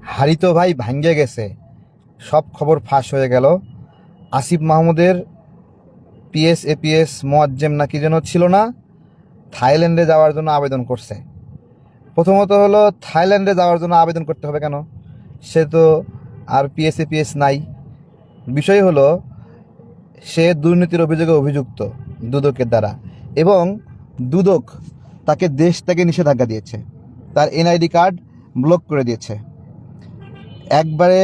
হাড়ি তো ভাই ভাঙ্গে গেছে, সব খবর ফাঁস হয়ে গেল। আসিফ মাহমুদের পিএস এপিএস মোয়াজ্জেম নাকি যেন ছিল না, থাইল্যান্ডে যাওয়ার জন্য আবেদন করছে। প্রথমত হলো, থাইল্যান্ডে যাওয়ার জন্য আবেদন করতে হবে কেন? সে তো আর পিএস এপিএস নাই। বিষয় হলো, সে দুর্নীতির অভিযোগে অভিযুক্ত দুদকের দ্বারা, এবং দুদক তাকে দেশ থেকে নিষেধাজ্ঞা দিয়েছে, তার এনআইডি কার্ড ব্লক করে দিয়েছে। একবারে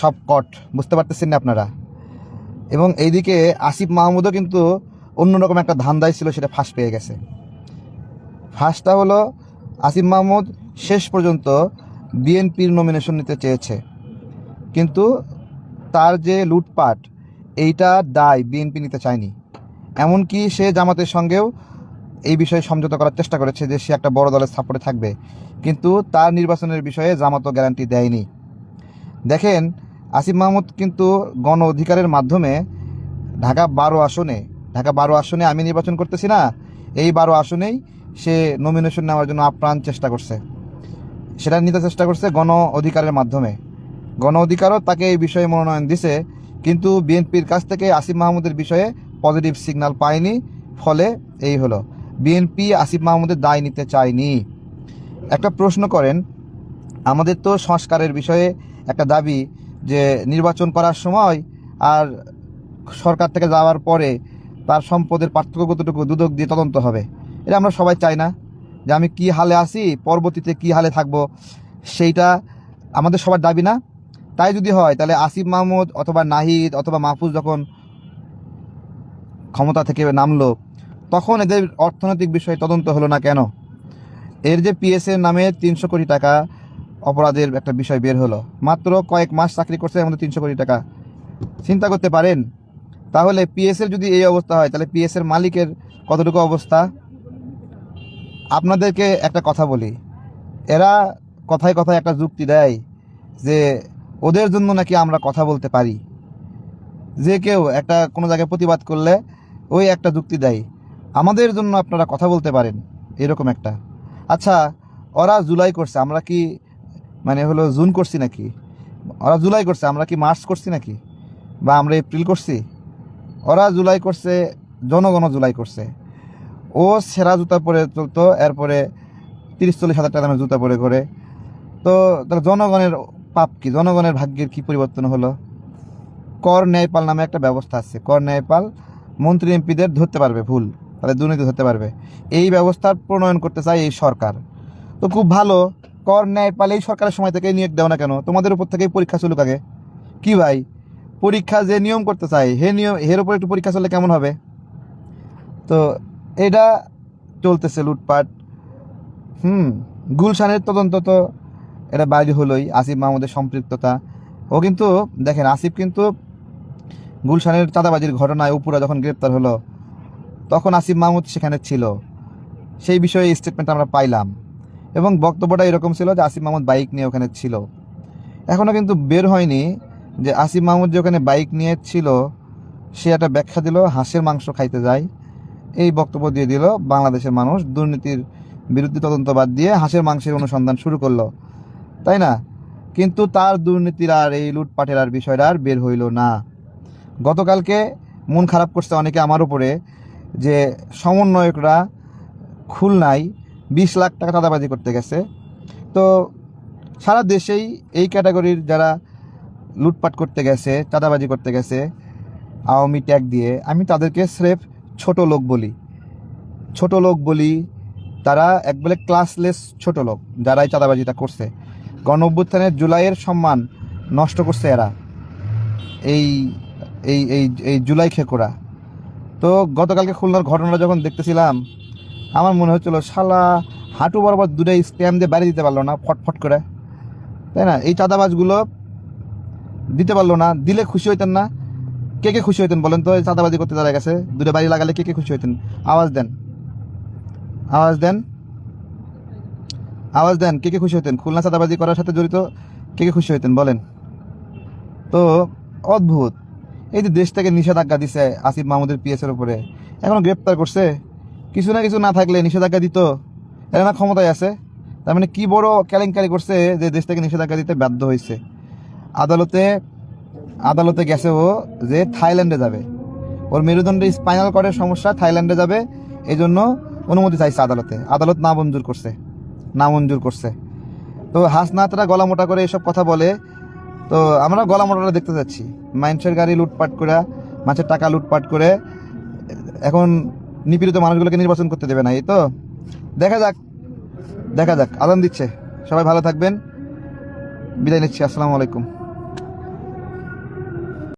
সব কট, বুঝতে পারতেছেন না আপনারা? এবং এইদিকে আসিফ মাহমুদও কিন্তু অন্যরকম একটা ধান্দায় ছিল, সেটা ফাঁস পেয়ে গেছে। ফাঁসটা হলো, আসিফ মাহমুদ শেষ পর্যন্ত বিএনপির নমিনেশন নিতে চেয়েছে, কিন্তু তার যে লুটপাট, এইটা দায় বিএনপি নিতে চায়নি। এমনকি সে জামাতের সঙ্গেও এই বিষয়ে সমঝোতা করার চেষ্টা করেছে যে সে একটা বড় দলের সাপোর্টে থাকবে, কিন্তু তার নির্বাচনের বিষয়ে জামাতও গ্যারান্টি দেয়নি। দেখেন, আসিফ মাহমুদ কিন্তু গণ অধিকারের মাধ্যমে ঢাকা 12 আসনে আমি নির্বাচন করতেছি না, এই 12 আসনেই সে নমিনেশন নেওয়ার জন্য আপ্রাণ চেষ্টা করছে। সেটা নিতে চেষ্টা করছে গণ অধিকারের মাধ্যমে। গণ অধিকারও তাকে এই বিষয়ে মনোনয়ন দিছে, কিন্তু বিএনপির কাছ থেকে আসিফ মাহমুদের বিষয়ে পজিটিভ সিগন্যাল পায়নি। ফলে এই হলো, বিএনপি আসিফ মাহমুদের দায় নিতে চায়নি। একটা প্রশ্ন করেন, আমাদের তো সংস্কারের বিষয়ে একটা দাবি যে নির্বাচন করার সময় আর সরকার থেকে যাওয়ার পরে তার সম্পদের পার্থক্য কতটুকু দুদক দিয়ে তদন্ত হবে। এটা আমরা সবাই চাই না, যে আমি কি হালে আছি, পরবর্তীতে কি হালে থাকবো, সেইটা আমাদের সবার দাবি না? তাই যদি হয়, তাহলে আসিফ মাহমুদ অথবা নাহিদ অথবা মাহফুজ যখন ক্ষমতা থেকে নামলো, তখন এদের অর্থনৈতিক বিষয়ে তদন্ত হলো না কেন? এর যে পিএসের নামে 300 কোটি টাকা অপরাধের একটা বিষয় বের হলো, মাত্র কয়েক মাস চাকরি করছে, এর মধ্যে 300 কোটি টাকা। চিন্তা করতে পারেন? তাহলে পিএসের যদি এই অবস্থা হয়, তাহলে পিএসের মালিকের কতটুকু অবস্থা? আপনাদেরকে একটা কথা বলি, এরা কথায় কথায় একটা যুক্তি দেয় যে ওদের জন্য নাকি আমরা কথা বলতে পারি। যে কেউ একটা কোনো জায়গায় প্রতিবাদ করলে ওই একটা যুক্তি দেয়, আমাদের জন্য আপনারা কথা বলতে পারেন, এরকম একটা। আচ্ছা, ওরা জুলাই করছে, আমরা কি হলো জুন করছি নাকি? ওরা জুলাই করছে, আমরা কি মার্চ করছি নাকি? বা আমরা এপ্রিল করছি? ওরা জুলাই করছে, জনগণ জুলাই করছে। ও সেরা জুতা পরে চলতো, এরপরে 30-40 হাজার টাকা দামের জুতা পরে করে। তো তাহলে জনগণের পাপ কি, জনগণের ভাগ্যের কি পরিবর্তন হলো? কর ন্যায়পাল নামে একটা ব্যবস্থা আছে, কর ন্যায়পাল মন্ত্রী এমপিদের ধরতে পারবে ভুল, তাহলে দুর্নীতি ধরতে পারবে। এই ব্যবস্থার প্রণয়ন করতে চায় এই সরকার। তো খুব ভালো, কর ন্যায়পাল এই সরকারের সময় থেকে নিয়োগ দেও না কেন? তোমাদের উপর থেকেই পরীক্ষা চলুক আগে। কি ভাই, পরীক্ষা যে নিয়ম করতে চায়, এর উপর একটু পরীক্ষা চললে কেমন হবে? তো এটা চলতেছে লুটপাট। গুলশানের তদন্ত তো এটা বাইরে হলোই, আসিফ মাহমুদের সম্পৃক্ততা। ও কিন্তু দেখেন, আসিফ কিন্তু গুলশানের চাঁদাবাজির ঘটনায় উপরা যখন গ্রেপ্তার হলো, তখন আসিফ মাহমুদ সেখানে ছিল। সেই বিষয়ে স্টেটমেন্ট আমরা পাইলাম, এবং বক্তব্যটা এরকম ছিল যে আসিফ মাহমুদ বাইক নিয়ে ওখানে ছিল। এখনও কিন্তু বের হয়নি যে আসিফ মাহমুদ যে ওখানে বাইক নিয়ে ছিল, সে একটা ব্যাখ্যা দিল, হাঁসের মাংস খাইতে যায়, এই বক্তব্য দিয়ে দিল। বাংলাদেশের মানুষ দুর্নীতির বিরুদ্ধে তদন্ত বাদ দিয়ে হাঁসের মাংসের অনুসন্ধান শুরু করলো, তাই না? কিন্তু তার দুর্নীতির আর এই লুটপাটের আর বিষয়টা আর বের হইল না। গতকালকে মন খারাপ করছে অনেকে আমার উপরে, যে সমন্বয়করা খুলনায় 20 লাখ টাকা চাঁদাবাজি করতে গেছে। তো সারা দেশেই এই ক্যাটাগরির যারা লুটপাট করতে গেছে, চাঁদাবাজি করতে গেছে আওয়ামী ট্যাগ দিয়ে, আমি তাদেরকে স্রেফ ছোট লোক বলি। তারা একবারে ক্লাসলেস ছোট লোক, যারা এই চাঁদাবাজিটা করছে। গণ-অভ্যুত্থানের জুলাইয়ের সম্মান নষ্ট করছে এরা, এই এই এই এই জুলাই খেকোরা। তো গতকালকে খুলনার ঘটনাটা যখন দেখতেছিলাম, আমার মনে হচ্ছিল শালা হাঁটু বরাবর দুটাই স্ট্যাম্প দিয়ে বাড়ি দিতে পারলো না ফটফট করে, তাই না? এই চাঁদাবাজগুলো দিতে পারলো না, দিলে খুশি হইতেন না? কে কে খুশি হইতেন বলেন তো? এই চাঁদাবাজি করতে যারা গেছে, দুটো বাড়ি লাগালে কে কে খুশি হইতেন? আওয়াজ দেন, আওয়াজ দেন, আওয়াজ দেন, কে কে খুশি হইতেন? খুলনা চাঁদাবাজি করার সাথে জড়িত কে কে খুশি হইতেন বলেন তো? অদ্ভুত। এই যে দেশ থেকে নিষেধাজ্ঞা দিছে আসিফ মাহমুদের পিএসের উপরে, এখনো গ্রেপ্তার করছে। কিছু না কিছু না থাকলে নিষেধাজ্ঞা দিত, এরা না ক্ষমতায় আছে, তার মানে কি বড় কেলেঙ্কারি করছে যে দেশ থেকে নিষেধাজ্ঞা দিতে বাধ্য হয়েছে। আদালতে গেছে ও যে থাইল্যান্ডে যাবে, ওর মেরুদণ্ডে স্পাইনাল কর্ডের সমস্যা, থাইল্যান্ডে যাবে, এই জন্য অনুমতি চাইছে আদালতে। আদালত না মঞ্জুর করছে। তো হাসনাতরা গলা মোটা করে এসব কথা বলে, তো আমরা গলা মোটাটা দেখতে যাচ্ছি। মানুষের গাড়ি লুটপাট করে, মানুষের টাকা লুটপাট করে এখন নিপীড়িত মানুষগুলোকে নির্বাচন করতে দেবে না। এই তো দেখা যাক। আদান দিচ্ছে। সবাই ভালো থাকবেন, বিদায় নিচ্ছি। আসসালামু আলাইকুম।